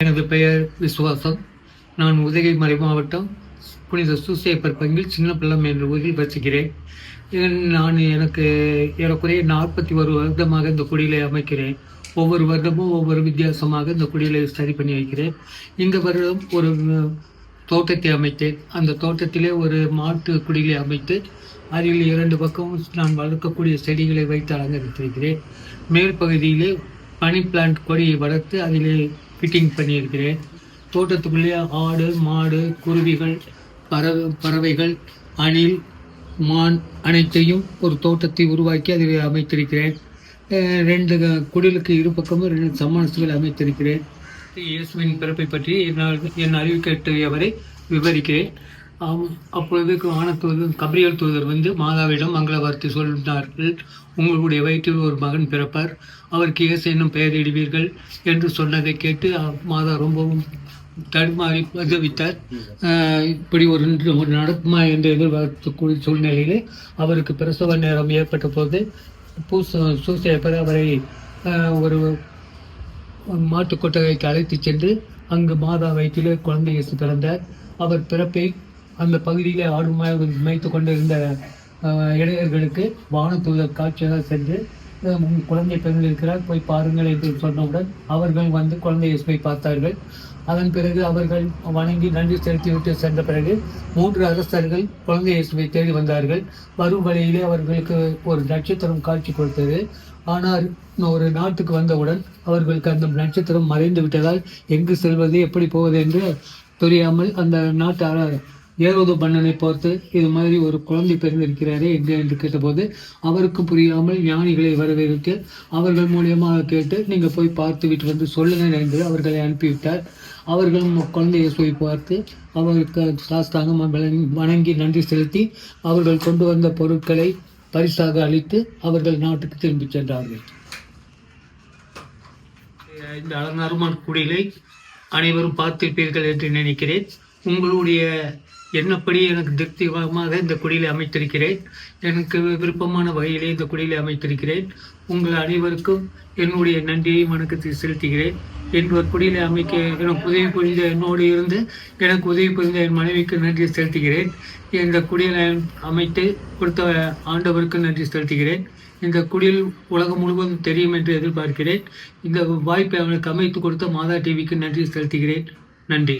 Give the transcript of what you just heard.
எனது பெயர் விசுவாசம். நான் உதகை மறை மாவட்டம் புனித சூசையப்பர் பங்கில் சின்னப்பள்ளம் என்ற ஊரில் வசிக்கிறேன். எனக்கு ஏறக்குறைய 41 வருடமாக இந்த குடிலை அமைக்கிறேன். ஒவ்வொரு வருடமும் ஒவ்வொரு வித்தியாசமாக இந்த குடிலை சரி பண்ணி வைக்கிறேன். இந்த வருடம் ஒரு தோட்டத்தை அமைத்தேன். அந்த தோட்டத்திலே ஒரு மாட்டு குடிலை அமைத்து அதில் 2 பக்கமும் நான் வளர்க்கக்கூடிய செடிகளை வைத்து அலங்கரித்திருக்கிறேன். மேல் பகுதியிலே மணி பிளான்ட் கொடியை வளர்த்து அதிலே ஃபிட்டிங் பண்ணியிருக்கிறேன். தோட்டத்துக்குள்ளே ஆடு, மாடு, குருவிகள், பறவைகள், அணில், மான் அனைத்தையும் ஒரு தோட்டத்தை உருவாக்கி அதில் அமைத்திருக்கிறேன். 2 குடிலுக்கு இரு பக்கமும் 2 சம்மணசுகள் அமைத்திருக்கிறேன். இயேசுவின் பிறப்பை பற்றி என் அறிவு கேட்டவரை விவரிக்கிறேன். அப்பொழுது வானதூதர் கபிரியேல் தூதர் மாதாவிடம் மங்கள வார்த்தை சொன்னார்கள். உங்களுடைய வயிற்றில் ஒரு மகன் பிறப்பார், அவருக்கு இயேசு என்னும் பெயரிடுவீர்கள் என்று சொன்னதை கேட்டு மாதா ரொம்பவும் தடுமாறி உதவித்தார். இப்படி ஒரு நடக்குமா என்று எதிர்பார்க்கக்கூடிய சூழ்நிலையிலே அவருக்கு பிரசவ நேரம் ஏற்பட்ட போது சூசையப்பர் அவரை ஒரு மாட்டுக் கொட்டகைக்கு அழைத்து சென்று அங்கு மாதா வயிற்றிலே குழந்தை இயேசு பிறந்தார். அவர் பிறப்பை அந்த பகுதியிலே ஆடு மேய்த்து கொண்டிருந்த இளைஞர்களுக்கு வானதூதர் காட்சியாக சென்று குழந்தை பிறந்திருக்கிறார், போய் பாருங்கள் என்று சொன்னவுடன் அவர்கள் குழந்தை இயேசுவை பார்த்தார்கள். அதன் பிறகு அவர்கள் வணங்கி நன்றி செலுத்திவிட்டு சென்ற பிறகு 3 அரசர்கள் குழந்தை இயேசுவை தேடி வந்தார்கள். வரும் வழியிலே அவர்களுக்கு ஒரு நட்சத்திரம் காட்சி கொடுத்தது. ஆனால் ஒரு நாட்டுக்கு வந்தவுடன் அவர்களுக்கு அந்த நட்சத்திரம் மறைந்து விட்டதால் எங்கு செல்வது, எப்படி போவது என்று தெரியாமல் அந்த நாட்டு ஏரோது மன்னனை பார்த்து இது மாதிரி ஒரு குழந்தை பிறந்திருக்கிறாரே என்று கேட்டபோது அவருக்கும் புரியாமல் ஞானிகளை வரவேற்று அவர்கள் மூலியமாக கேட்டு நீங்கள் போய் பார்த்து விட்டு சொல்லுங்கள் என்று அவர்களை அனுப்பிவிட்டார். அவர்களும் குழந்தை இயேசுவை பார்த்து அவருக்கு சாஸ்தாங்கம் வணங்கி நன்றி செலுத்தி அவர்கள் கொண்டு வந்த பொருட்களை பரிசாக அளித்து அவர்கள் நாட்டுக்கு திரும்பி சென்றார்கள். இந்த அலங்காரமான குடிலை அனைவரும் பார்த்திருப்பீர்கள் என்று நினைக்கிறேன். உங்களுடைய எண்ணப்படி எனக்கு திருப்திகரமாக இந்த குடிலை அமைத்திருக்கிறேன். எனக்கு விருப்பமான வகையிலே இந்த குடிலை அமைத்திருக்கிறேன். உங்கள் அனைவருக்கும் என்னுடைய நன்றியை வணக்கத்தை செலுத்துகிறேன். ஒரு குடிலை அமைக்க எனக்கு உதவி புரிந்த என்னோடு இருந்து எனக்கு உதவி புரிந்த என் மனைவிக்கு நன்றி செலுத்துகிறேன். இந்த குடிலை அமைத்து கொடுத்த ஆண்டவருக்கு நன்றி செலுத்துகிறேன். இந்த குடில் உலகம் முழுவதும் தெரியும் என்று எதிர்பார்க்கிறேன். இந்த வாய்ப்பை அவனுக்கு அமைத்து கொடுத்த மாதா டிவிக்கு நன்றி செலுத்துகிறேன். நன்றி.